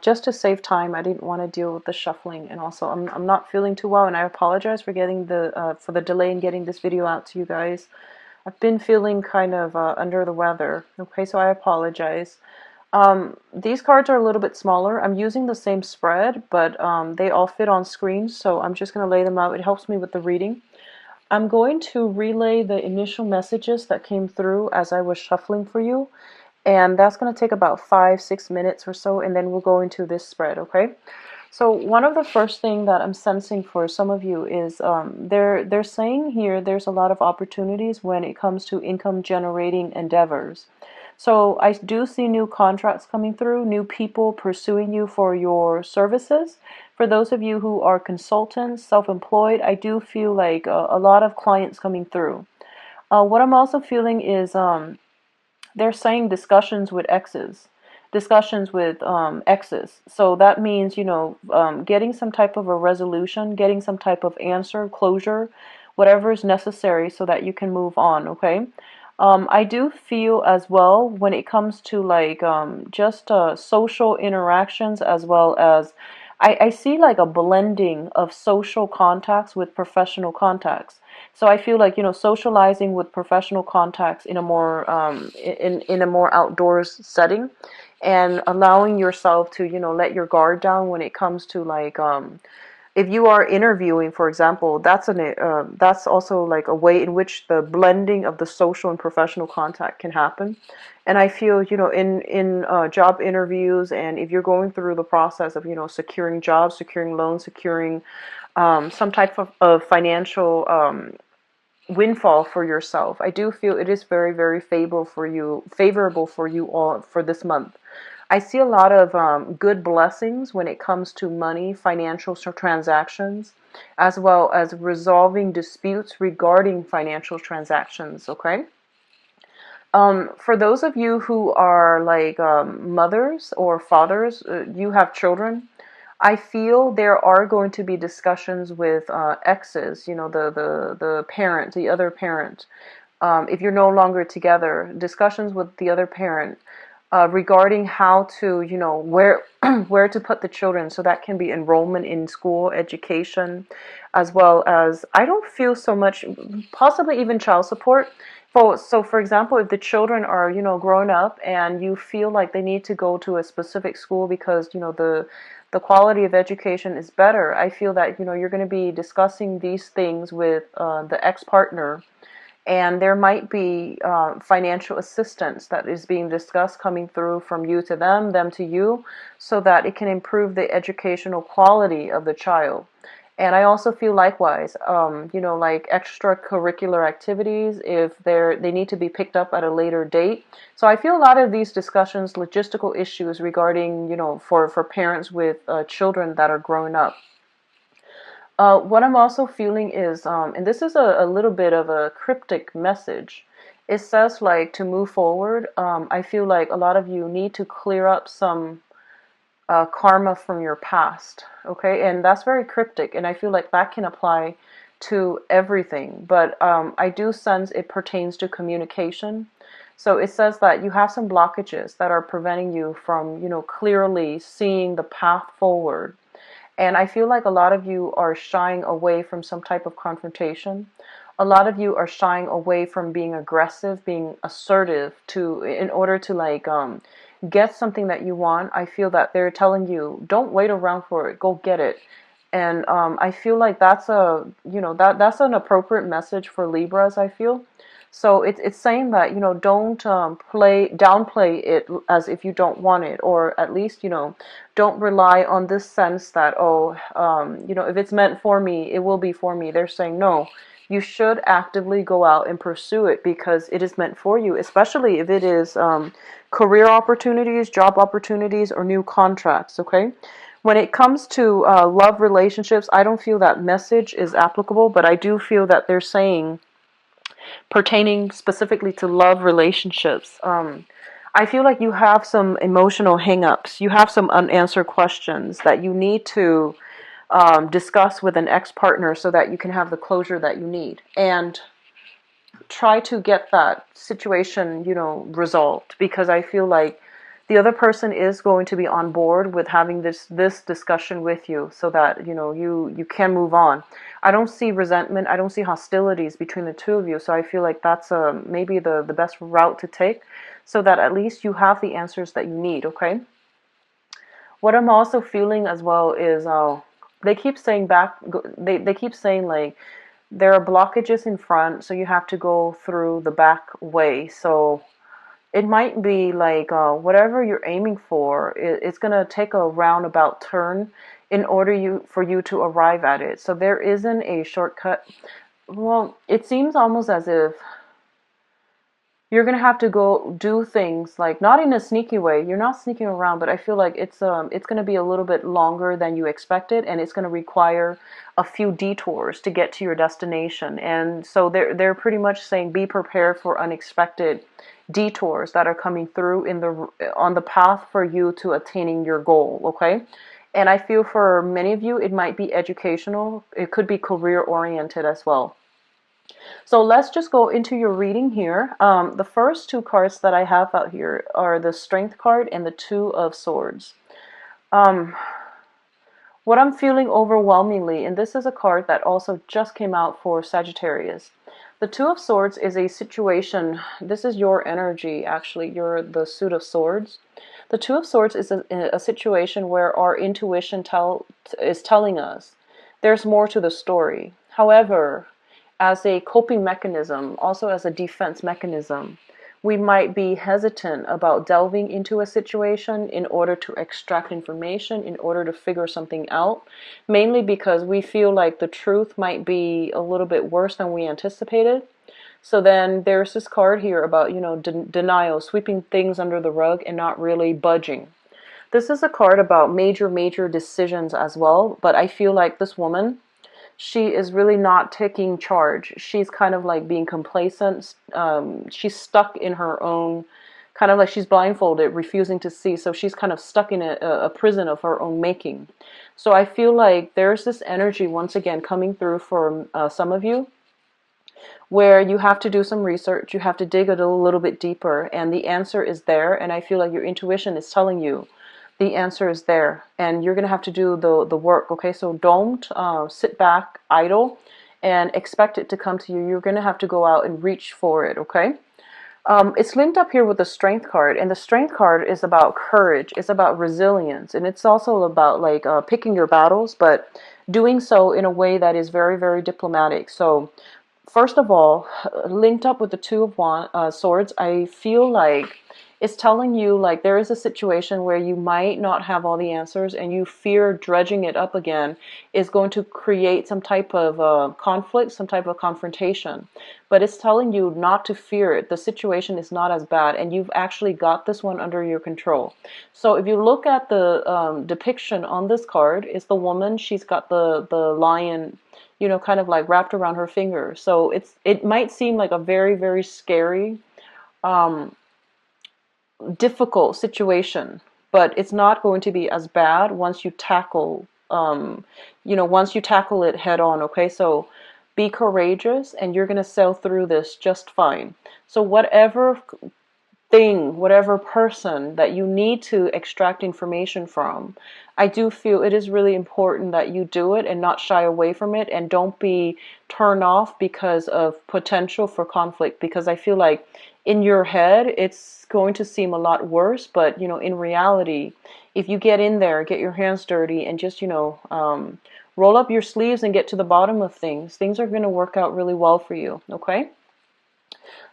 just to save time, I didn't want to deal with the shuffling, and also I'm not feeling too well, and I apologize for getting the delay in getting this video out to you guys. I've been feeling kind of under the weather. Okay, so I apologize. These cards are a little bit smaller. I'm using the same spread, but they all fit on screen, so I'm just going to lay them out. It helps me with the reading. I'm going to relay the initial messages that came through as I was shuffling for you, and that's going to take about 5-6 minutes or so, and then we'll go into this spread, okay? So one of the first thing that I'm sensing for some of you is they're saying here there's a lot of opportunities when it comes to income generating endeavors. So I do see new contracts coming through, new people pursuing you for your services. For those of you who are consultants, self-employed, I do feel like a lot of clients coming through. What I'm also feeling is they're saying discussions with exes. Discussions with exes. So that means, getting some type of a resolution, getting some type of answer, closure, whatever is necessary so that you can move on, okay? I do feel as well when it comes to like just social interactions, as well as I see like a blending of social contacts with professional contacts. So I feel like, socializing with professional contacts in a more in a more outdoors setting, and allowing yourself to, let your guard down when it comes to like if you are interviewing, for example, that's also like a way in which the blending of the social and professional contact can happen. And I feel, in job interviews, and if you're going through the process of, securing jobs, securing loans, securing some type of financial windfall for yourself, I do feel it is very, very favorable for you all for this month. I see a lot of good blessings when it comes to money, financial transactions, as well as resolving disputes regarding financial transactions, okay? For those of you who are like mothers or fathers, you have children, I feel there are going to be discussions with exes, the parent, the other parent. If you're no longer together, discussions with the other parent regarding how to, where where to put the children. So that can be enrollment in school, education, as well as, I don't feel so much, possibly even child support. So for example, if the children are, grown up and you feel like they need to go to a specific school because, the quality of education is better, I feel that, you're going to be discussing these things with the ex-partner, and there might be financial assistance that is being discussed coming through from you to them, them to you, so that it can improve the educational quality of the child. And I also feel likewise, like extracurricular activities, if they need to be picked up at a later date. So I feel a lot of these discussions, logistical issues regarding, for parents with children that are growing up. What I'm also feeling is, and this is a little bit of a cryptic message. It says like to move forward. I feel like a lot of you need to clear up some karma from your past. Okay, and that's very cryptic, and I feel like that can apply to everything. But I do sense it pertains to communication. So it says that you have some blockages that are preventing you from, clearly seeing the path forward. And I feel like a lot of you are shying away from some type of confrontation. A lot of you are shying away from being aggressive, being assertive in order to like get something that you want. I feel that they're telling you, don't wait around for it, go get it. And I feel like that's that's an appropriate message for Libras, I feel. So it's saying that, don't downplay it as if you don't want it, or at least, don't rely on this sense that, oh, if it's meant for me, it will be for me. They're saying, no, you should actively go out and pursue it because it is meant for you, especially if it is career opportunities, job opportunities, or new contracts, okay? When it comes to love relationships, I don't feel that message is applicable, but I do feel that they're saying, pertaining specifically to love relationships, I feel like you have some emotional hangups. You have some unanswered questions that you need to discuss with an ex-partner so that you can have the closure that you need. And try to get that situation, resolved, because I feel like the other person is going to be on board with having this discussion with you, so that you can move on. I don't see resentment, I don't see hostilities between the two of you, so I feel like that's maybe the best route to take, so that at least you have the answers that you need. Okay, what I'm also feeling as well is they keep saying they keep saying like there are blockages in front, so you have to go through the back way. So it might be like whatever you're aiming for, it's going to take a roundabout turn in order for you to arrive at it. So there isn't a shortcut. Well, it seems almost as if you're going to have to go do things, like not in a sneaky way. You're not sneaking around, but I feel like it's going to be a little bit longer than you expected, and it's going to require a few detours to get to your destination. And so they're pretty much saying be prepared for unexpected detours that are coming through on the path for you to attaining your goal. Okay, and I feel for many of you it might be educational, it could be career oriented as well. So let's just go into your reading here. The first two cards that I have out here are the Strength card and the Two of Swords. Um, what I'm feeling overwhelmingly, and this is a card that also just came out for Sagittarius. The Two of Swords is a situation, this is your energy actually, you're the Suit of Swords. The Two of Swords is a situation where our intuition is telling us there's more to the story. However, as a coping mechanism, also as a defense mechanism, we might be hesitant about delving into a situation in order to extract information, in order to figure something out, mainly because we feel like the truth might be a little bit worse than we anticipated. So then there's this card here about, denial, sweeping things under the rug and not really budging. This is a card about major decisions as well, but I feel like this woman, she is really not taking charge. She's kind of like being complacent. She's stuck in her own, kind of like she's blindfolded, refusing to see. So she's kind of stuck in a prison of her own making. So I feel like there's this energy once again coming through for some of you, where you have to do some research, you have to dig a little bit deeper, and the answer is there. And I feel like your intuition is telling you the answer is there, and you're going to have to do the work. Okay, so don't sit back idle and expect it to come to you. You're going to have to go out and reach for it. Okay, it's linked up here with the Strength card, and the Strength card is about courage, it's about resilience, and it's also about like picking your battles, but doing so in a way that is very diplomatic. So first of all, linked up with the Two of Swords, I feel like it's telling you like there is a situation where you might not have all the answers, and you fear dredging it up again is going to create some type of conflict, some type of confrontation. But it's telling you not to fear it. The situation is not as bad, and you've actually got this one under your control. So if you look at the depiction on this card, it's the woman. She's got the lion, kind of like wrapped around her finger. So it might seem like a very scary, difficult situation, but it's not going to be as bad once you tackle, once you tackle it head on. Okay, so be courageous, and you're going to sail through this just fine. So whatever thing, whatever person that you need to extract information from, I do feel it is really important that you do it and not shy away from it, and don't be turned off because of potential for conflict, because I feel like in your head it's going to seem a lot worse, but in reality, if you get in there, get your hands dirty, and just roll up your sleeves and get to the bottom of things are going to work out really well for you. Okay,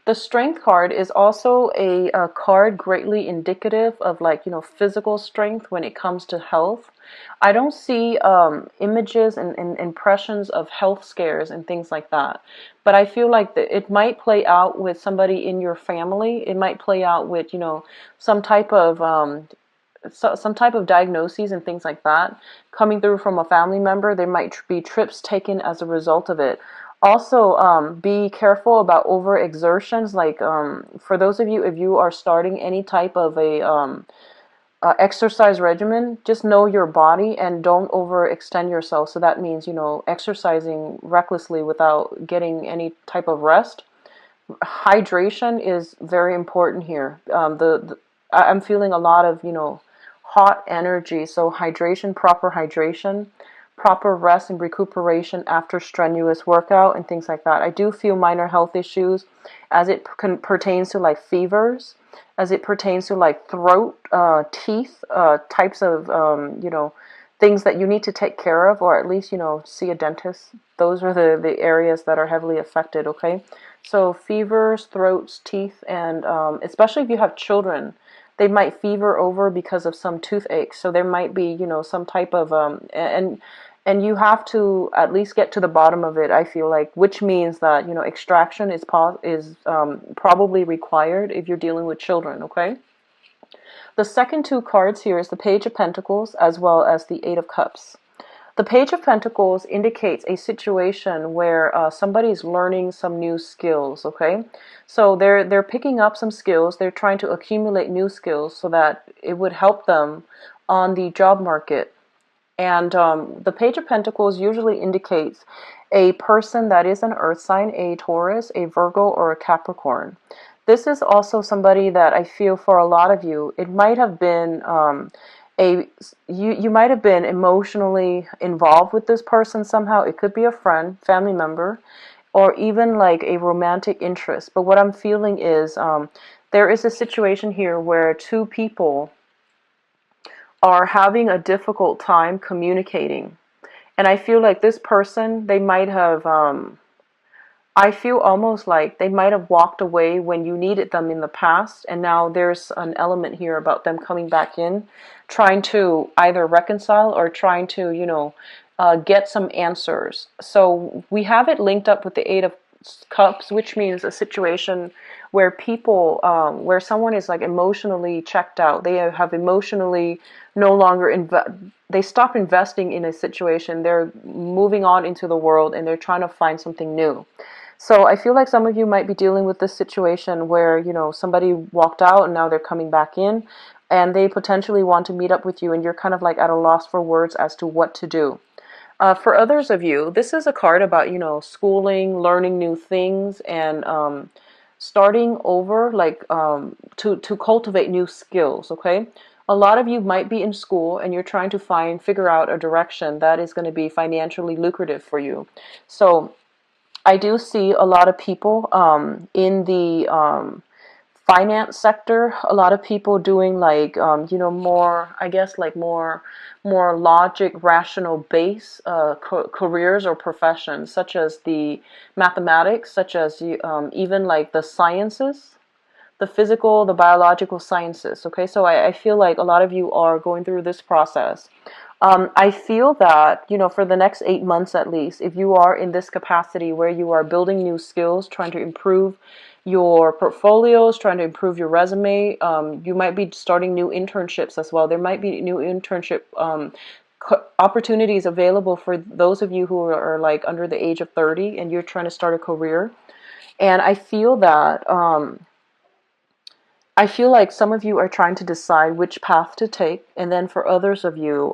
the Strength card is also a card greatly indicative of like, physical strength when it comes to health. I don't see images and impressions of health scares and things like that. But I feel like it might play out with somebody in your family. It might play out with, some type of some type of diagnoses and things like that coming through from a family member. There might be trips taken as a result of it. Also, be careful about overexertions. Like for those of you, if you are starting any type of a exercise regimen, just know your body and don't overextend yourself. So that means, exercising recklessly without getting any type of rest. Hydration is very important here. I'm feeling a lot of, hot energy. So hydration, proper rest and recuperation after strenuous workout and things like that. I do feel minor health issues as it pertains to like fevers, as it pertains to like throat, teeth, types of, things that you need to take care of, or at least, see a dentist. Those are the areas that are heavily affected, okay? So fevers, throats, teeth, and especially if you have children, they might fever over because of some toothache. So there might be, some type of and you have to at least get to the bottom of it. I feel like, which means that extraction is probably required if you're dealing with children. Okay. The second two cards here is the Page of Pentacles as well as the Eight of Cups. The Page of Pentacles indicates a situation where somebody's learning some new skills, okay? So they're picking up some skills. They're trying to accumulate new skills so that it would help them on the job market. And the Page of Pentacles usually indicates a person that is an earth sign, a Taurus, a Virgo, or a Capricorn. This is also somebody that I feel for a lot of you, it might have been you might have been emotionally involved with this person somehow. It could be a friend, family member, or even like a romantic interest. But what I'm feeling is there is a situation here where two people are having a difficult time communicating. And I feel like this person, they might have, I feel almost like they might have walked away when you needed them in the past. And now there's an element here about them coming back in, trying to either reconcile or trying to, get some answers. So we have it linked up with the Eight of Cups, which means a situation where people, where someone is like emotionally checked out. They have emotionally no longer they stop investing in a situation. They're moving on into the world and they're trying to find something new. So I feel like some of you might be dealing with this situation where, somebody walked out and now they're coming back in and they potentially want to meet up with you and you're kind of like at a loss for words as to what to do. For others of you, this is a card about, schooling, learning new things, and starting over, like to cultivate new skills, okay? A lot of you might be in school and you're trying to figure out a direction that is going to be financially lucrative for you. So I do see a lot of people in the finance sector, a lot of people doing like more, I guess, like more logic, rational base careers or professions, such as the mathematics, such as even like the sciences, the physical, the biological sciences. Okay, so I feel like a lot of you are going through this process. I feel that, for the next 8 months at least, if you are in this capacity where you are building new skills, trying to improve your portfolios, trying to improve your resume, you might be starting new internships as well. There might be new internship opportunities available for those of you who are like under the age of 30 and you're trying to start a career. And I feel that I feel like some of you are trying to decide which path to take, and then for others of you,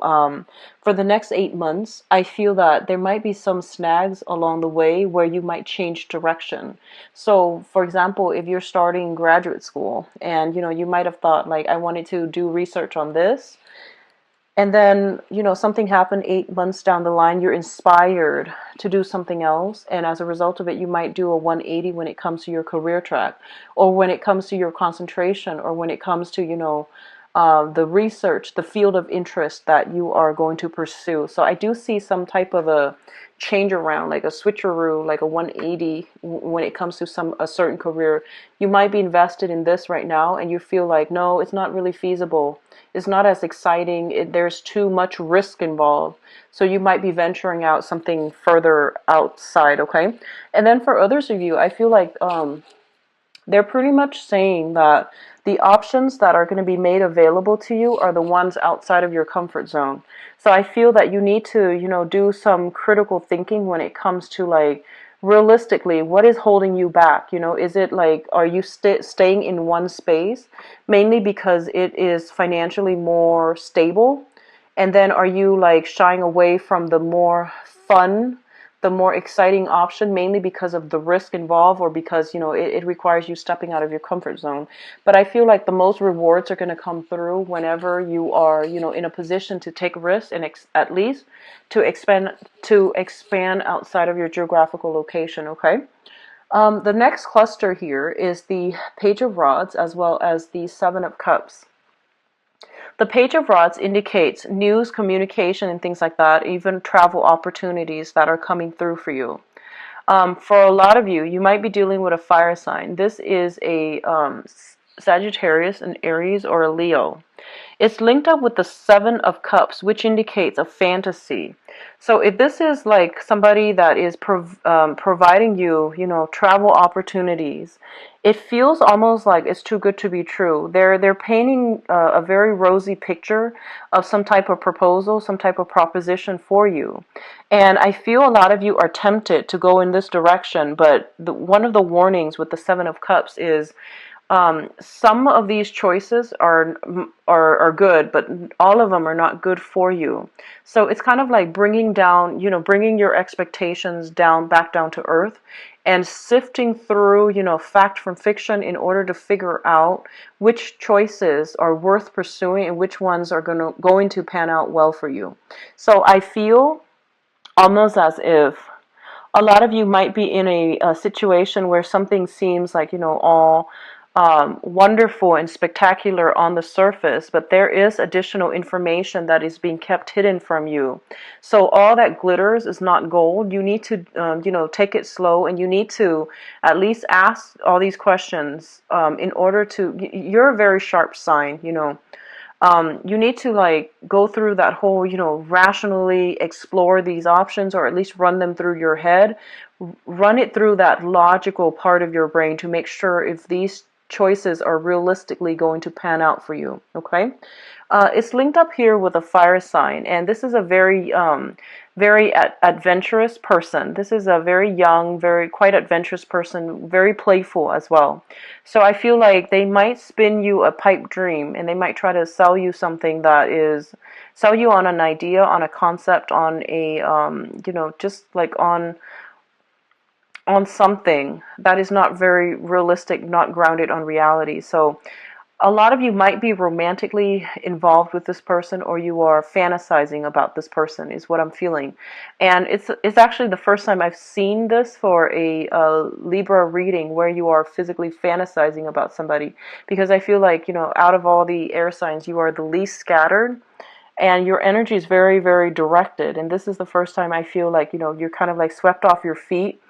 for the next 8 months, I feel that there might be some snags along the way where you might change direction. So, for example, if you're starting graduate school, and you might have thought like, I wanted to do research on this, and then, something happened 8 months down the line, you're inspired to do something else. And as a result of it, you might do a 180 when it comes to your career track, or when it comes to your concentration, or when it comes to, the research, the field of interest that you are going to pursue. So I do see some type of a change around, like a switcheroo, like a 180 when it comes to a certain career. You might be invested in this right now and you feel like, no, it's not really feasible. It's not as exciting. There's too much risk involved. So you might be venturing out something further outside, okay? And then for others of you, I feel like they're pretty much saying that the options that are going to be made available to you are the ones outside of your comfort zone. So I feel that you need to, do some critical thinking when it comes to like, realistically, what is holding you back? Is it like, are you staying in one space mainly because it is financially more stable? And then are you like shying away from the more fun, the more exciting option, mainly because of the risk involved, or because, you know, it requires you stepping out of your comfort zone. But I feel like the most rewards are going to come through whenever you are, you know, in a position to take risks and at least to expand outside of your geographical location. Okay. The next cluster here is the Page of Rods as well as the Seven of Cups. The Page of Rods indicates news, communication, and things like that, even travel opportunities that are coming through for you. For a lot of you, you might be dealing with a fire sign. This is a Sagittarius, an Aries, or a Leo. It's linked up with the Seven of Cups, which indicates a fantasy. So if this is like somebody that is providing you, you know, travel opportunities, it feels almost like it's too good to be true. They're painting a very rosy picture of some type of proposal, some type of proposition for you. And I feel a lot of you are tempted to go in this direction, but one of the warnings with the Seven of Cups is some of these choices are good, but all of them are not good for you. So it's kind of like bringing down, you know, bringing your expectations down, back down to earth, and sifting through, you know, fact from fiction in order to figure out which choices are worth pursuing and which ones are going to pan out well for you. So I feel almost as if a lot of you might be in a situation where something seems like, you know, all wonderful and spectacular on the surface, but there is additional information that is being kept hidden from you. So all that glitters is not gold. You need to, you know, take it slow, and you need to at least ask all these questions in order to. You're a very sharp sign, you know. You need to like go through that whole, you know, rationally explore these options, or at least run them through your head, run it through that logical part of your brain to make sure if these choices are realistically going to pan out for you. Okay. It's linked up here with a fire sign, and this is a very adventurous person. This is a very young, very quite adventurous person, very playful as well. So I feel like they might spin you a pipe dream, and they might try to sell you something that is, sell you on an idea, on a concept, on a, you know, just like on something that is not very realistic, not grounded on reality. So a lot of you might be romantically involved with this person, or you are fantasizing about this person, is what I'm feeling. And it's actually the first time I've seen this for a Libra reading where you are physically fantasizing about somebody, because I feel like, you know, out of all the air signs, you are the least scattered. And your energy is very, very directed. And this is the first time I feel like, you know, you're kind of like swept off your feet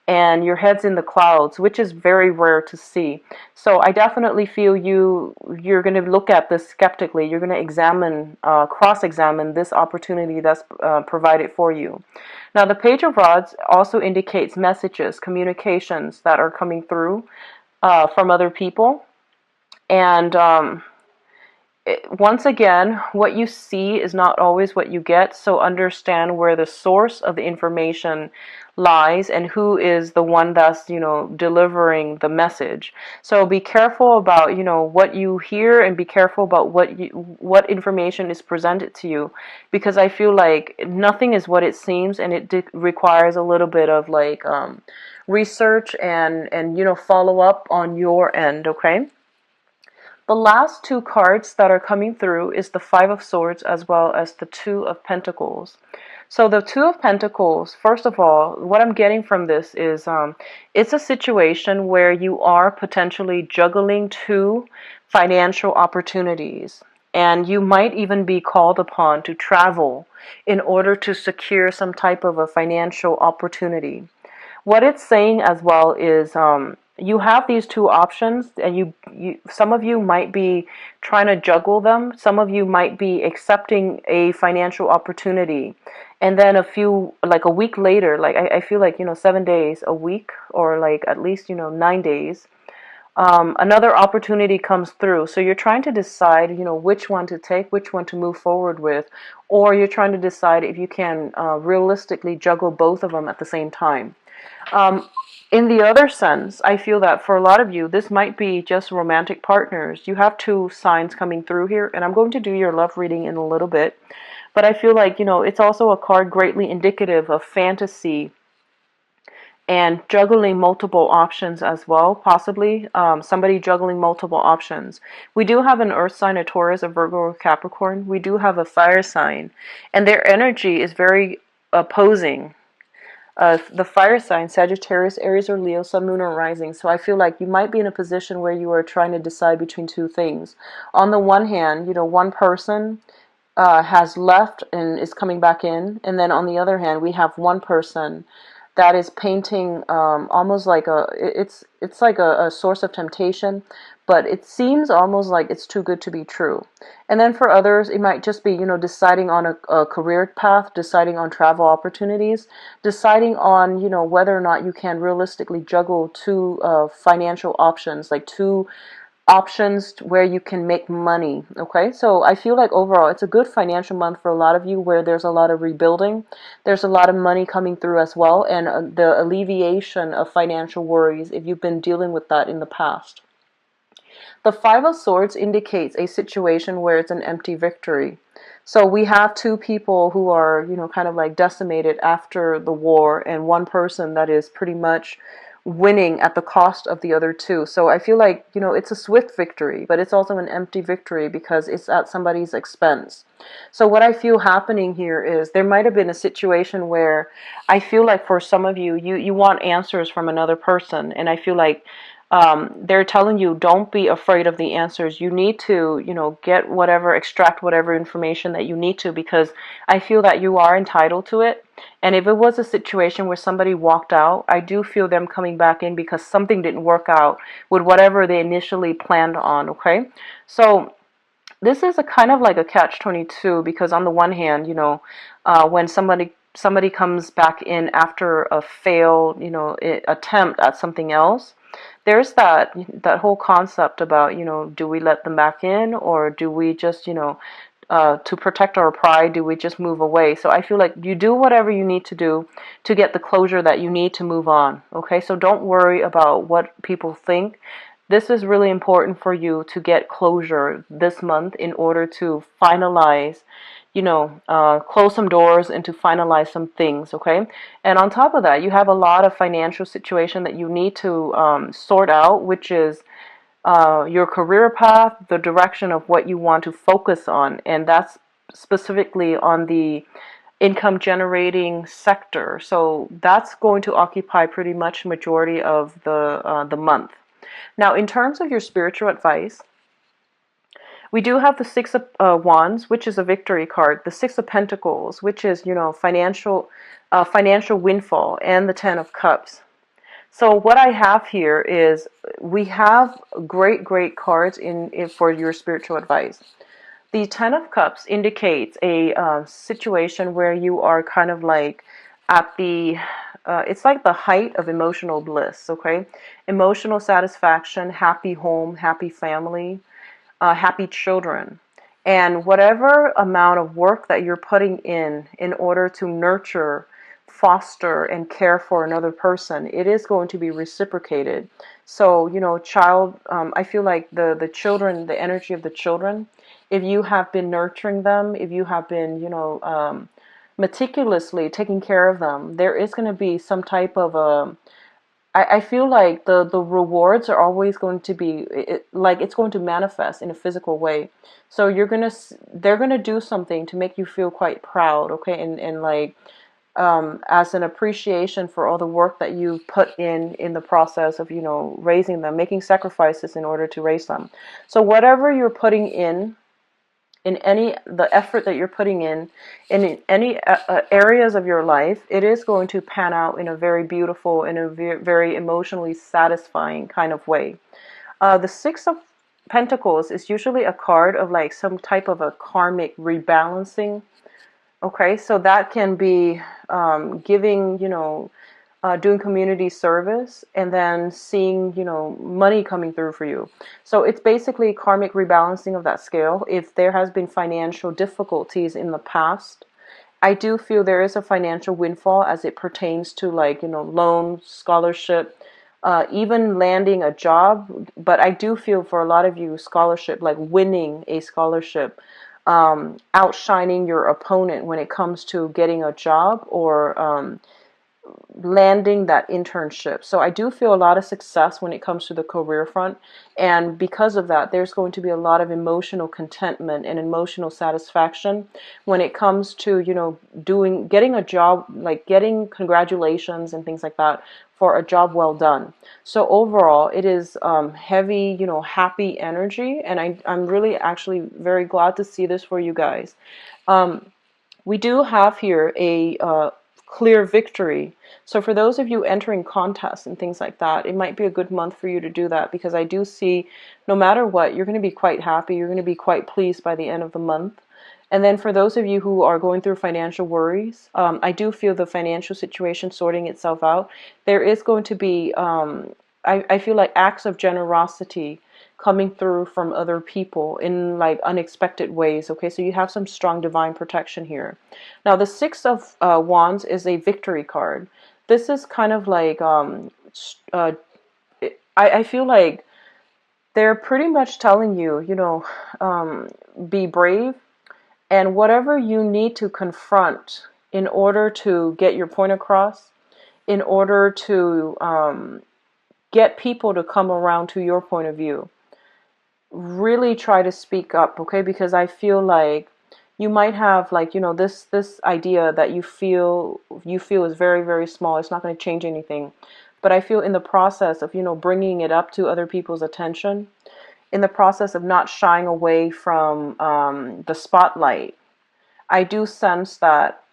and your head's in the clouds, which is very rare to see. So I definitely feel you're going to look at this skeptically. You're going to examine, cross-examine this opportunity that's provided for you. Now, the Page of Rods also indicates messages, communications that are coming through from other people. And once again, what you see is not always what you get, so understand where the source of the information lies and who is the one that's, you know, delivering the message. So be careful about, you know, what you hear, and be careful about what information is presented to you, because I feel like nothing is what it seems, and it requires a little bit of like research and you know, follow up on your end. Okay. The last two cards that are coming through is the Five of Swords as well as the Two of Pentacles. So the Two of Pentacles, first of all, what I'm getting from this is it's a situation where you are potentially juggling two financial opportunities. And you might even be called upon to travel in order to secure some type of a financial opportunity. What it's saying as well is you have these two options, and some of you might be trying to juggle them. Some of you might be accepting a financial opportunity, and then like a week later, like I feel like, you know, 7 days, a week, or like at least, you know, 9 days, another opportunity comes through. So you're trying to decide, you know, which one to take, which one to move forward with, or you're trying to decide if you can realistically juggle both of them at the same time. In the other sense, I feel that for a lot of you, this might be just romantic partners. You have two signs coming through here, and I'm going to do your love reading in a little bit. But I feel like, you know, it's also a card greatly indicative of fantasy and juggling multiple options as well, possibly somebody juggling multiple options. We do have an earth sign, a Taurus, a Virgo, or Capricorn. We do have a fire sign, and their energy is very opposing. The fire sign, Sagittarius, Aries, or Leo, Sun, Moon, or Rising. So I feel like you might be in a position where you are trying to decide between two things. On the one hand, one person has left and is coming back in, and then on the other hand, we have one person that is painting almost like it's like a source of temptation, but it seems almost like it's too good to be true. And then for others, it might just be deciding on a career path, deciding on travel opportunities, deciding on whether or not you can realistically juggle two financial options, like two options where you can make money. Okay, so I feel like overall it's a good financial month for a lot of you, where there's a lot of rebuilding, there's a lot of money coming through as well, and the alleviation of financial worries if you've been dealing with that in the past. The Five of Swords indicates a situation where it's an empty victory. So we have two people who are, kind of like decimated after the war, and one person that is pretty much winning at the cost of the other two. So I feel like, it's a swift victory, but it's also an empty victory because it's at somebody's expense. So what I feel happening here is there might have been a situation where I feel like for some of you, you want answers from another person, and I feel like they're telling you, don't be afraid of the answers. You need to, extract whatever information that you need to, because I feel that you are entitled to it. And if it was a situation where somebody walked out, I do feel them coming back in because something didn't work out with whatever they initially planned on, okay? So this is a kind of like a catch-22, because on the one hand, when somebody comes back in after a failed, attempt at something else, there's that whole concept about, do we let them back in, or do we just, to protect our pride, do we just move away? So I feel like you do whatever you need to do to get the closure that you need to move on. Okay, so don't worry about what people think. This is really important for you to get closure this month in order to finalize, close some doors and to finalize some things, okay? And on top of that, you have a lot of financial situation that you need to sort out, which is your career path, the direction of what you want to focus on, and that's specifically on the income generating sector. So that's going to occupy pretty much majority of the month. Now, in terms of your spiritual advice, we do have the Six of Wands, which is a victory card, the Six of Pentacles, which is, financial windfall, and the Ten of Cups. So what I have here is we have great cards in for your spiritual advice. The Ten of Cups indicates a situation where you are kind of like at the it's like the height of emotional bliss, okay? Emotional satisfaction, happy home, happy family, happy children. And whatever amount of work that you're putting in order to nurture, foster, and care for another person, it is going to be reciprocated. So, I feel like the children, the energy of the children, if you have been nurturing them, if you have been, meticulously taking care of them, there is going to be some type of I feel like the rewards are always going to be like it's going to manifest in a physical way. So they're gonna do something to make you feel quite proud, okay, and like as an appreciation for all the work that you put in the process of raising them, making sacrifices in order to raise them. So whatever you're putting in the effort that you're putting in any areas of your life, it is going to pan out in a very beautiful, in a very emotionally satisfying kind of way. The Six of Pentacles is usually a card of like some type of a karmic rebalancing. Okay, so that can be giving, doing community service, and then seeing, money coming through for you. So it's basically karmic rebalancing of that scale. If there has been financial difficulties in the past, I do feel there is a financial windfall as it pertains to like, loans, scholarship, even landing a job. But I do feel for a lot of you, scholarship, like winning a scholarship, outshining your opponent when it comes to getting a job, or landing that internship. So I do feel a lot of success when it comes to the career front. And because of that, there's going to be a lot of emotional contentment and emotional satisfaction when it comes to, you know, getting a job, like getting congratulations and things like that for a job well done. So overall, it is heavy, you know, happy energy. And I'm really actually very glad to see this for you guys. We do have here a clear victory. So for those of you entering contests and things like that, it might be a good month for you to do that, because I do see no matter what, you're going to be quite happy. You're going to be quite pleased by the end of the month. And then for those of you who are going through financial worries, I do feel the financial situation sorting itself out. There is going to be, I feel like acts of generosity coming through from other people in like unexpected ways. Okay, so you have some strong divine protection here. Now the Six of Wands is a victory card. This is kind of like I feel like they're pretty much telling you, you know, be brave, and whatever you need to confront in order to get your point across, in order to get people to come around to your point of view, really try to speak up, okay? Because I feel like you might have, like, you know, this idea that you feel is very, very small. It's not going to change anything. But I feel in the process of, you know, bringing it up to other people's attention, in the process of not shying away from the spotlight, I do sense that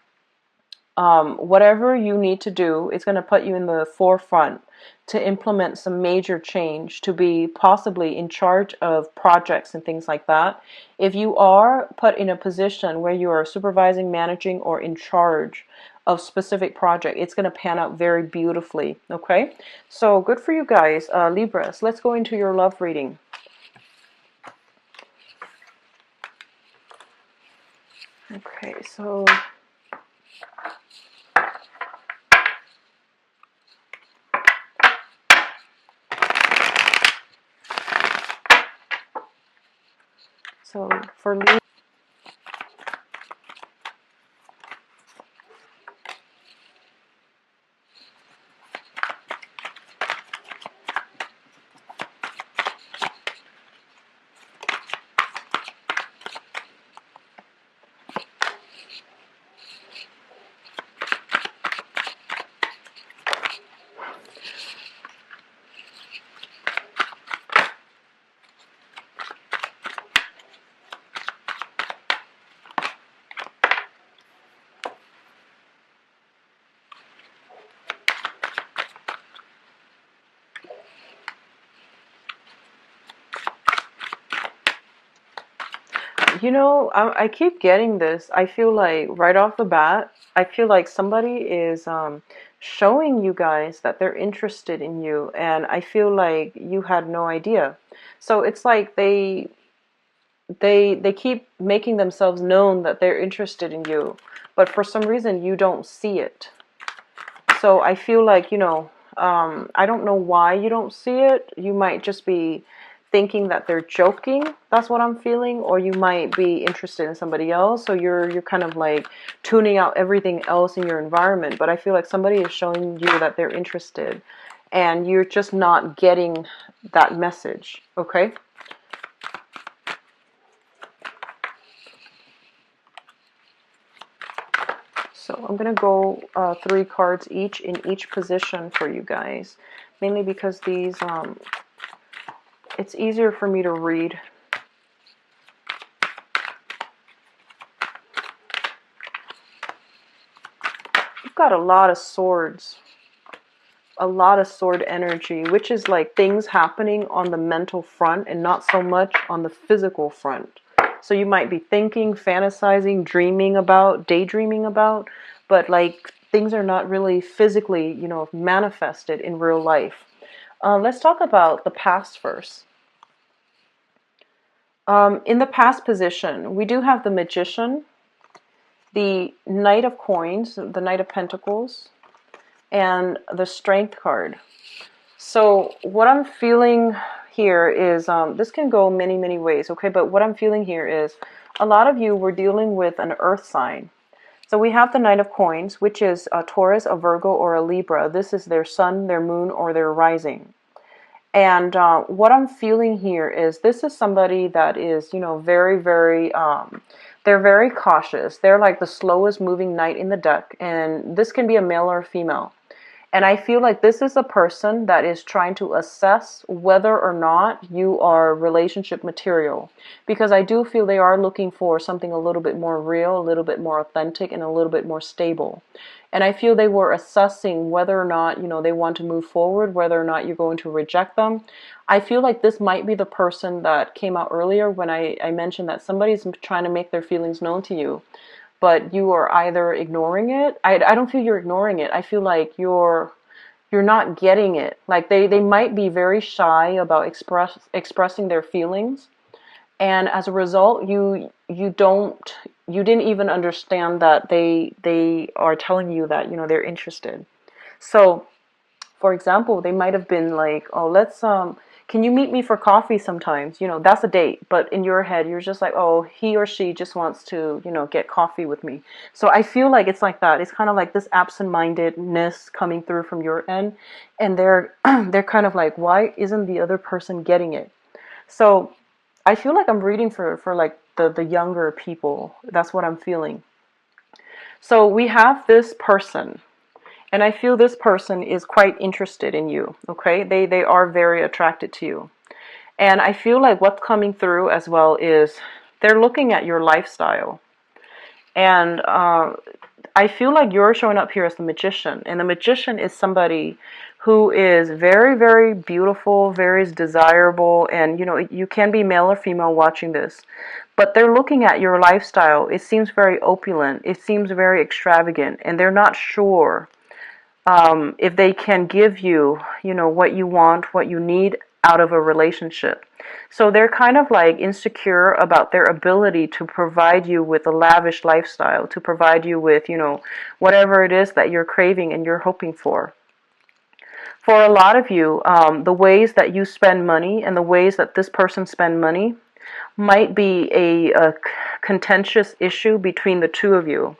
whatever you need to do, it's going to put you in the forefront to implement some major change, to be possibly in charge of projects and things like that. If you are put in a position where you are supervising, managing, or in charge of specific project, it's going to pan out very beautifully. Okay, so good for you guys, Libras. Let's go into your love reading. Okay, so for Libra, you know, I keep getting this. I feel like right off the bat, I feel like somebody is showing you guys that they're interested in you, and I feel like you had no idea. So it's like they keep making themselves known that they're interested in you, but for some reason you don't see it. So I feel like, you know, I don't know why you don't see it. You might just be thinking that they're joking. That's what I'm feeling. Or you might be interested in somebody else. So you're kind of like tuning out everything else in your environment. But I feel like somebody is showing you that they're interested, and you're just not getting that message. Okay? So I'm going to go 3 cards each in each position for you guys. Mainly because these, it's easier for me to read. You've got a lot of swords. A lot of sword energy, which is like things happening on the mental front and not so much on the physical front. So you might be thinking, fantasizing, dreaming about, daydreaming about, but like things are not really physically, you know, manifested in real life. Let's talk about the past first. In the past position, we do have the Magician, the Knight of Coins, the Knight of Pentacles, and the Strength card. So what I'm feeling here is, this can go many, many ways, okay? But what I'm feeling here is a lot of you were dealing with an earth sign. So we have the Knight of Coins, which is a Taurus, a Virgo, or a Libra. This is their sun, their moon, or their rising. And what I'm feeling here is this is somebody that is, very, very, they're very cautious. They're like the slowest moving knight in the deck. And this can be a male or a female. And I feel like this is a person that is trying to assess whether or not you are relationship material. Because I do feel they are looking for something a little bit more real, a little bit more authentic, and a little bit more stable. And I feel they were assessing whether or not, they want to move forward, whether or not you're going to reject them. I feel like this might be the person that came out earlier when I mentioned that somebody's trying to make their feelings known to you, but you are either ignoring it. I don't feel you're ignoring it. I feel like you're not getting it. Like they might be very shy about expressing their feelings. And as a result, you didn't even understand that they are telling you that, they're interested. So, for example, they might have been like, "Oh, let's can you meet me for coffee sometimes?" That's a date. But in your head, you're just like, "Oh, he or she just wants to, get coffee with me." So I feel like it's like that. It's kind of like this absent-mindedness coming through from your end, and they're they're kind of like, "Why isn't the other person getting it?" So I feel like I'm reading for like the younger people. That's what I'm feeling. So we have this person. And I feel this person is quite interested in you, okay? They are very attracted to you. And I feel like what's coming through as well is they're looking at your lifestyle. And I feel like you're showing up here as the magician. And the magician is somebody who is very, very beautiful, very desirable. And, you can be male or female watching this. But they're looking at your lifestyle. It seems very opulent. It seems very extravagant. And they're not sure if they can give you, what you want, what you need out of a relationship. So they're kind of like insecure about their ability to provide you with a lavish lifestyle, to provide you with, whatever it is that you're craving and you're hoping for. For a lot of you, the ways that you spend money and the ways that this person spend money might be a contentious issue between the two of you.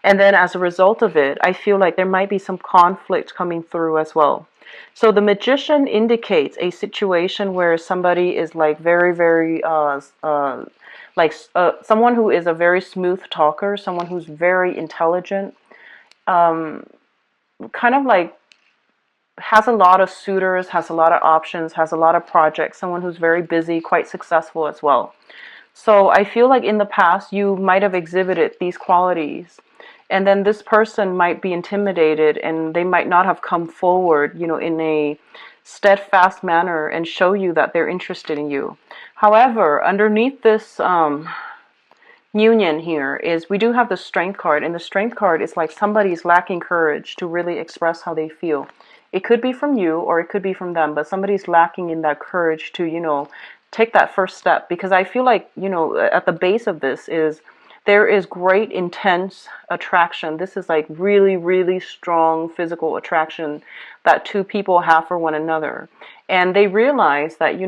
And then as a result of it, I feel like there might be some conflict coming through as well. So the magician indicates a situation where somebody is like very, very, someone who is a very smooth talker, someone who's very intelligent, kind of like has a lot of suitors, has a lot of options, has a lot of projects, someone who's very busy, quite successful as well. So I feel like in the past you might have exhibited these qualities, and then this person might be intimidated and they might not have come forward, in a steadfast manner and show you that they're interested in you. However, underneath this union here is we do have the Strength card, and the Strength card is like somebody's lacking courage to really express how they feel. It could be from you or it could be from them, but somebody's lacking in that courage to, take that first step. Because I feel like, at the base of this is there is great intense attraction. This is like really, really strong physical attraction that two people have for one another. And they realize that,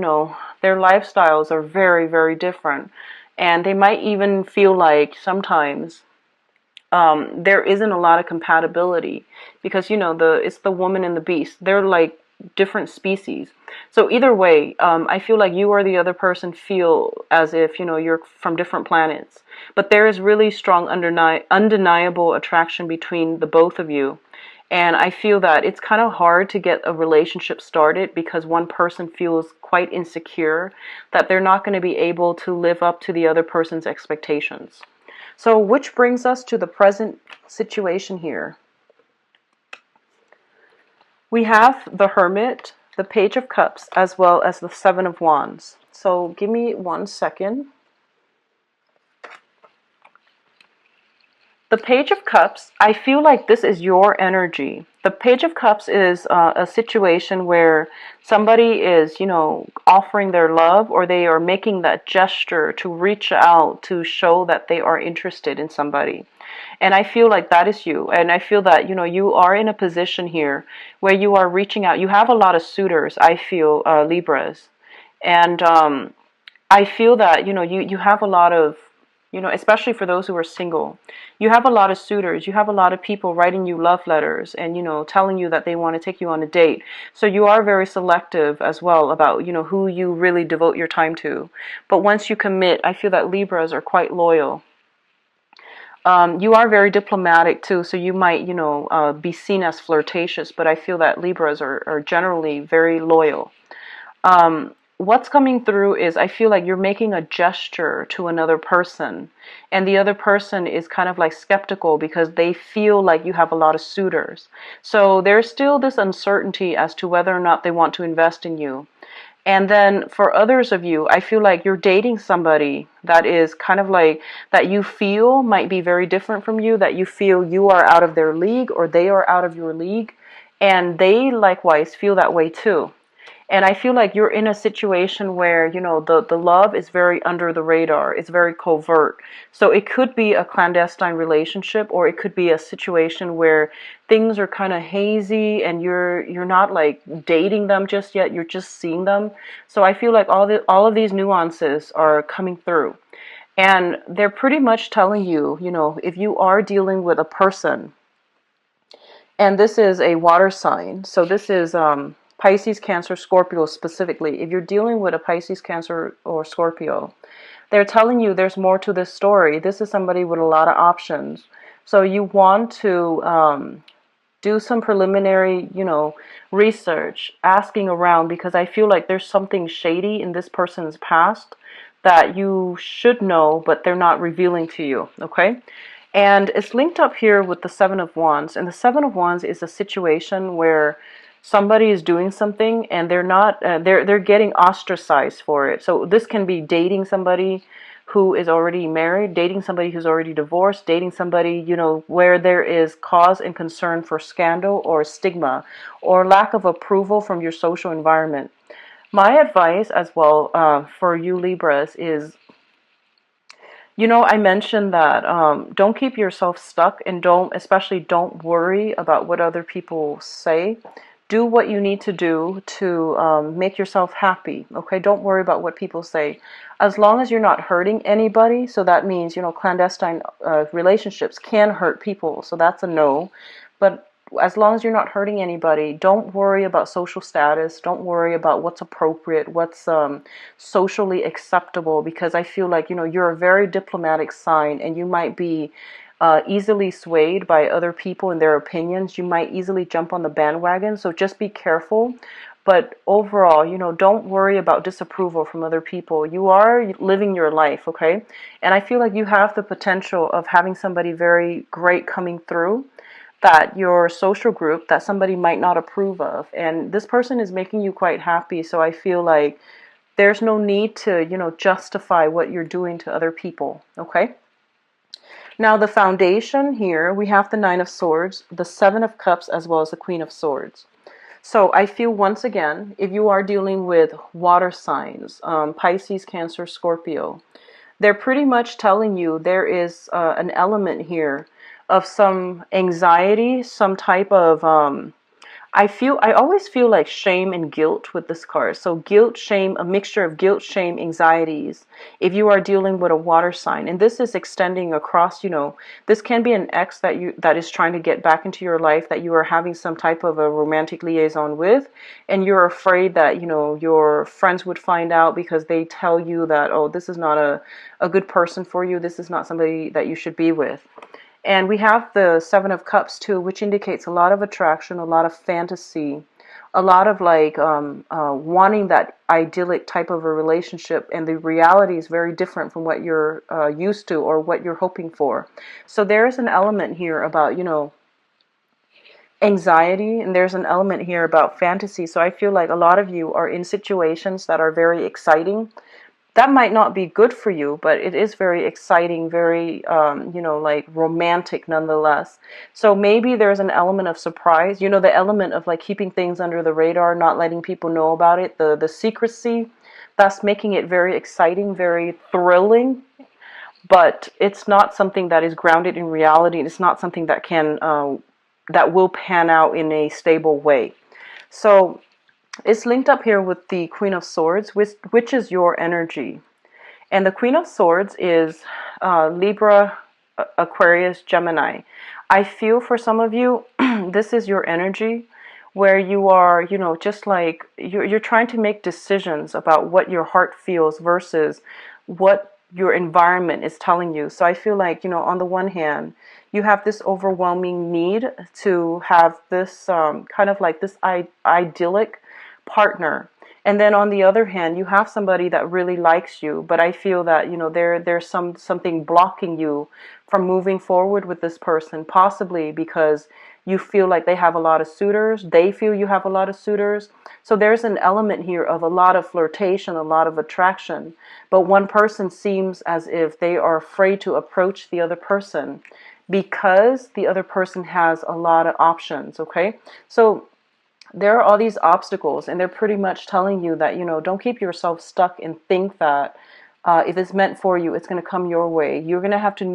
their lifestyles are very, very different. And they might even feel like sometimes there isn't a lot of compatibility because, it's the woman and the beast. They're like different species. So either way, I feel like you or the other person feel as if, you're from different planets. But there is really strong undeniable attraction between the both of you. And I feel that it's kind of hard to get a relationship started because one person feels quite insecure that they're not going to be able to live up to the other person's expectations. So which brings us to the present situation here. We have the Hermit, the Page of Cups, as well as the Seven of Wands. So give me 1 second. The Page of Cups, I feel like this is your energy. The Page of Cups is a situation where somebody is, offering their love, or they are making that gesture to reach out to show that they are interested in somebody. And I feel like that is you. And I feel that, you are in a position here where you are reaching out. You have a lot of suitors, I feel, Libras. And I feel that, you have a lot of, you know, especially for those who are single. You have a lot of suitors. You have a lot of people writing you love letters and, you know, telling you that they want to take you on a date. So you are very selective as well about, you know, who you really devote your time to. But once you commit, I feel that Libras are quite loyal. You are very diplomatic too, so you might, you know, be seen as flirtatious, but I feel that Libras are generally very loyal. What's coming through is I feel like you're making a gesture to another person, and the other person is kind of like skeptical because they feel like you have a lot of suitors. So there's still this uncertainty as to whether or not they want to invest in you. And then for others of you, I feel like you're dating somebody that is kind of like that you feel might be very different from you, that you feel you are out of their league or they are out of your league, and they likewise feel that way too. And I feel like you're in a situation where, you know, the love is very under the radar. It's very covert. So it could be a clandestine relationship, or it could be a situation where things are kind of hazy and you're not like dating them just yet. You're just seeing them. So I feel like all of these nuances are coming through. And they're pretty much telling you, you know, if you are dealing with a person, and this is a water sign. So this is Pisces, Cancer, Scorpio specifically. If you're dealing with a Pisces, Cancer, or Scorpio, they're telling you there's more to this story. This is somebody with a lot of options. So you want to do some preliminary, you know, research, asking around, because I feel like there's something shady in this person's past that you should know, but they're not revealing to you, okay? And it's linked up here with the Seven of Wands. And the Seven of Wands is a situation where somebody is doing something and they're not, they're getting ostracized for it. So this can be dating somebody who is already married, dating somebody who's already divorced, dating somebody, you know, where there is cause and concern for scandal or stigma or lack of approval from your social environment. My advice as well for you Libras is, you know, I mentioned that don't keep yourself stuck, and especially don't worry about what other people say. Do what you need to do to make yourself happy, okay? Don't worry about what people say. As long as you're not hurting anybody, so that means, you know, clandestine relationships can hurt people, so that's a no. But as long as you're not hurting anybody, don't worry about social status. Don't worry about what's appropriate, what's socially acceptable, because I feel like, you know, you're a very diplomatic sign and you might be easily swayed by other people and their opinions. You might easily jump on the bandwagon, so just be careful. But overall, you know, don't worry about disapproval from other people. You are living your life, okay? And I feel like you have the potential of having somebody very great coming through, that your social group that somebody might not approve of, and this person is making you quite happy. So I feel like there's no need to, you know, justify what you're doing to other people, okay? Now the foundation here, we have the Nine of Swords, the Seven of Cups, as well as the Queen of Swords. So I feel once again, if you are dealing with water signs, Pisces, Cancer, Scorpio, they're pretty much telling you there is an element here of some anxiety, some type of I always feel like shame and guilt with this card. So guilt, shame, a mixture of guilt, shame, anxieties. If you are dealing with a water sign, and this is extending across, you know, this can be an ex that is trying to get back into your life, that you are having some type of a romantic liaison with, and you're afraid that, you know, your friends would find out because they tell you that, oh, this is not a good person for you. This is not somebody that you should be with. And we have the Seven of Cups too, which indicates a lot of attraction, a lot of fantasy, a lot of like wanting that idyllic type of a relationship. And the reality is very different from what you're used to or what you're hoping for. So there's an element here about, you know, anxiety, and there's an element here about fantasy. So I feel like a lot of you are in situations that are very exciting. That might not be good for you, but it is very exciting, very, you know, like romantic nonetheless. So maybe there's an element of surprise, you know, the element of like keeping things under the radar, not letting people know about it, the secrecy, that's making it very exciting, very thrilling, but it's not something that is grounded in reality. It's not something that that will pan out in a stable way. So it's linked up here with the Queen of Swords, which is your energy. And the Queen of Swords is Libra, Aquarius, Gemini. I feel for some of you, this is your energy where you are, you know, just like you're trying to make decisions about what your heart feels versus what your environment is telling you. So I feel like, you know, on the one hand, you have this overwhelming need to have this kind of like this idyllic partner. And then on the other hand, you have somebody that really likes you, but I feel that, you know, there's something blocking you from moving forward with this person, possibly because you feel like they have a lot of suitors, they feel you have a lot of suitors. So there's an element here of a lot of flirtation, a lot of attraction, but one person seems as if they are afraid to approach the other person because the other person has a lot of options, okay? So there are all these obstacles, and they're pretty much telling you that, you know, don't keep yourself stuck and think that if it's meant for you, it's going to come your way. You're going to have to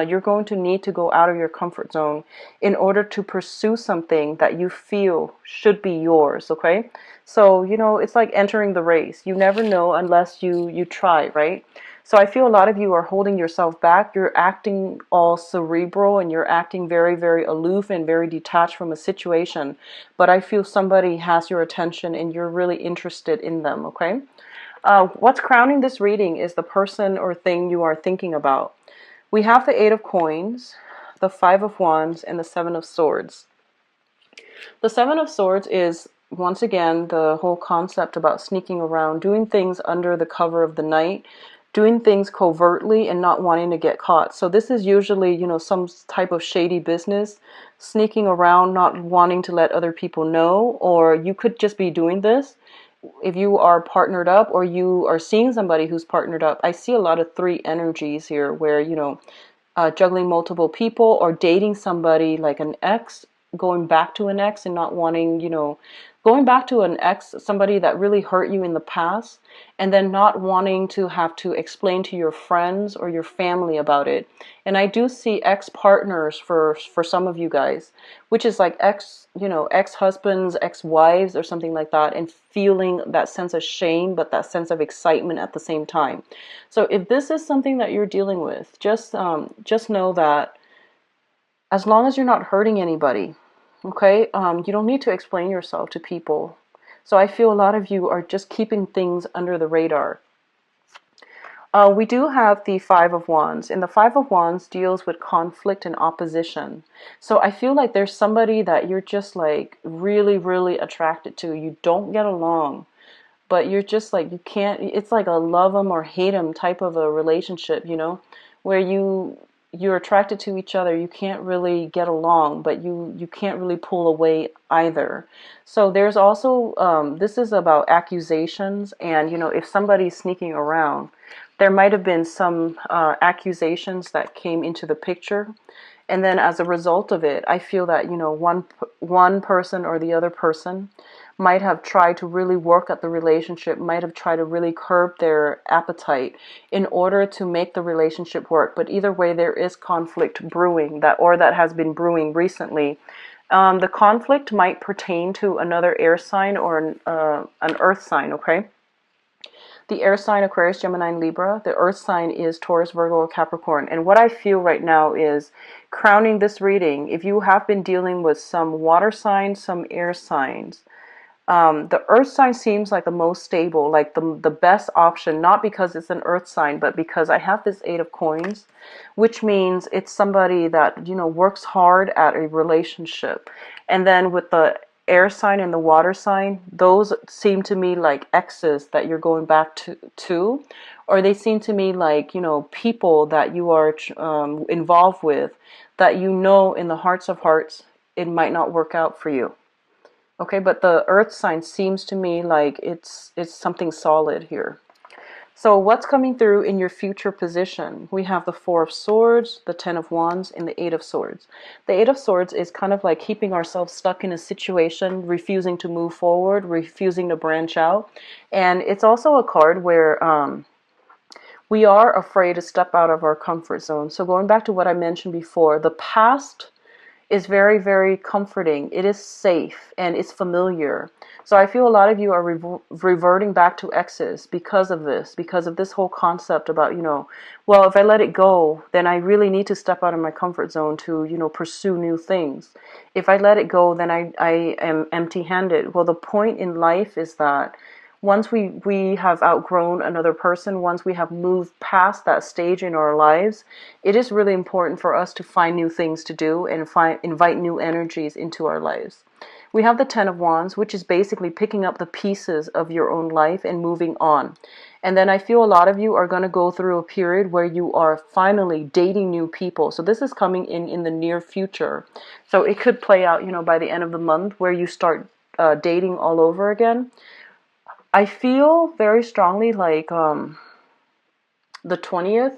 you're going to need to go out of your comfort zone in order to pursue something that you feel should be yours, okay? So, you know, it's like entering the race. You never know unless you try, right? So I feel a lot of you are holding yourself back. You're acting all cerebral and you're acting very, very aloof and very detached from a situation. But I feel somebody has your attention and you're really interested in them, okay? What's crowning this reading is the person or thing you are thinking about. We have the Eight of Coins, the Five of Wands, and the Seven of Swords. The Seven of Swords is, once again, the whole concept about sneaking around, doing things under the cover of the night, doing things covertly and not wanting to get caught. So this is usually, you know, some type of shady business, sneaking around, not wanting to let other people know, or you could just be doing this if you are partnered up or you are seeing somebody who's partnered up. I see a lot of three energies here where, you know, juggling multiple people or dating somebody like an ex, going back to an ex and not wanting, you know, going back to an ex, somebody that really hurt you in the past, and then not wanting to have to explain to your friends or your family about it. And I do see ex-partners for some of you guys, which is like you know, ex-husbands, ex-wives or something like that, and feeling that sense of shame, but that sense of excitement at the same time. So if this is something that you're dealing with, just know that as long as you're not hurting anybody, okay, you don't need to explain yourself to people. So I feel a lot of you are just keeping things under the radar. We do have the Five of Wands, and the Five of Wands deals with conflict and opposition. So I feel like there's somebody that you're just like really, really attracted to. You don't get along, but you're just like, you can't, it's like a love them or hate them type of a relationship, you know, where you're attracted to each other. You can't really get along, but you can't really pull away either. So there's also, this is about accusations, and, you know, if somebody's sneaking around, there might have been some accusations that came into the picture. And then as a result of it, I feel that, you know, one person or the other person might have tried to really work at the relationship, might have tried to really curb their appetite in order to make the relationship work. But either way, there is conflict brewing, that has been brewing recently. The conflict might pertain to another air sign or an earth sign, okay? The air sign, Aquarius, Gemini, and Libra. The earth sign is Taurus, Virgo, or Capricorn. And what I feel right now is, crowning this reading, if you have been dealing with some water signs, some air signs, the earth sign seems like the most stable, like the best option, not because it's an earth sign, but because I have this Eight of Coins, which means it's somebody that, you know, works hard at a relationship. And then with the air sign and the water sign, those seem to me like exes that you're going back to, or they seem to me like, you know, people that you are involved with that, you know, in the hearts of hearts, it might not work out for you. Okay, but the earth sign seems to me like it's something solid here. So what's coming through in your future position? We have the Four of Swords, the Ten of Wands, and the Eight of Swords. The Eight of Swords is kind of like keeping ourselves stuck in a situation, refusing to move forward, refusing to branch out. And it's also a card where we are afraid to step out of our comfort zone. So going back to what I mentioned before, the past is very, very comforting. It is safe and it's familiar. So I feel a lot of you are reverting back to exes because of this whole concept about, well, if I let it go, then I really need to step out of my comfort zone to, pursue new things. If I let it go, then I am empty-handed. Well, the point in life is that once we have outgrown another person, once we have moved past that stage in our lives, it is really important for us to find new things to do and invite new energies into our lives. We have the Ten of Wands, which is basically picking up the pieces of your own life and moving on. And then I feel a lot of you are going to go through a period where you are finally dating new people. So this is coming in the near future. So it could play out, by the end of the month where you start dating all over again. I feel very strongly like the 20th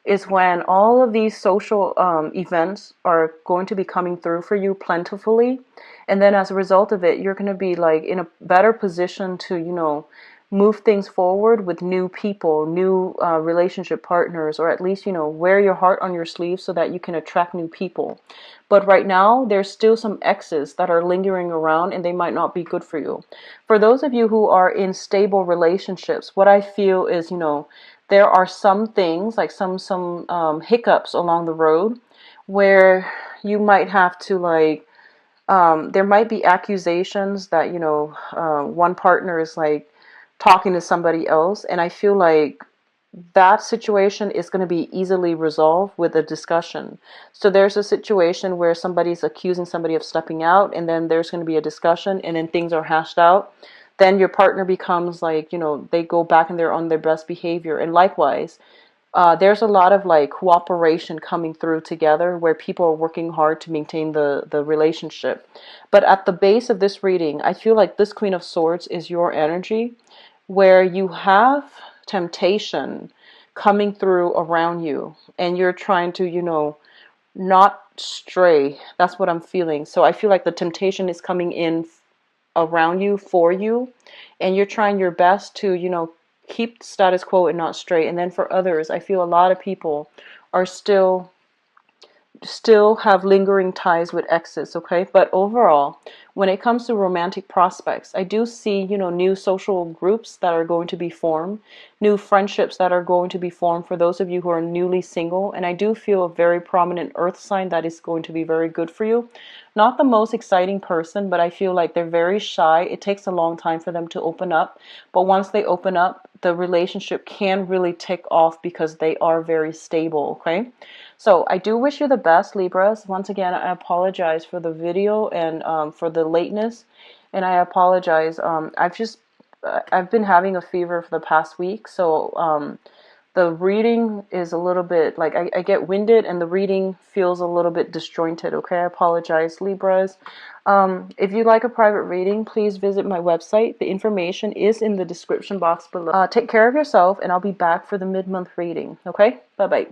is when all of these social events are going to be coming through for you plentifully. And then as a result of it, you're going to be like in a better position to, move things forward with new people, new relationship partners, or at least, wear your heart on your sleeve so that you can attract new people. But right now, there's still some exes that are lingering around and they might not be good for you. For those of you who are in stable relationships, what I feel is, there are some things like some hiccups along the road where you might have to like there might be accusations that one partner is like talking to somebody else, and I feel like that situation is going to be easily resolved with a discussion. So there's a situation where somebody's accusing somebody of stepping out, and then there's going to be a discussion, and then things are hashed out. Then your partner becomes like, they go back and they're on their best behavior. And likewise, there's a lot of like cooperation coming through together where people are working hard to maintain the relationship. But at the base of this reading, I feel like this Queen of Swords is your energy where you have temptation coming through around you and you're trying to, not stray. That's what I'm feeling. So I feel like the temptation is coming in around you, for you, and you're trying your best to, keep the status quo and not stray. And then for others, I feel a lot of people are still have lingering ties with exes, okay? But overall, when it comes to romantic prospects, I do see, new social groups that are going to be formed, new friendships that are going to be formed for those of you who are newly single, and I do feel a very prominent earth sign that is going to be very good for you. Not the most exciting person, but I feel like they're very shy. It takes a long time for them to open up, but once they open up, the relationship can really take off because they are very stable, okay? So I do wish you the best, Libras. Once again, I apologize for the video and for the lateness, and I apologize. I've been having a fever for the past week, so the reading is a little bit like I get winded, and the reading feels a little bit disjointed. Okay, I apologize, Libras. If you'd like a private reading, please visit my website. The information is in the description box below. Take care of yourself, and I'll be back for the mid-month reading. Okay, bye bye.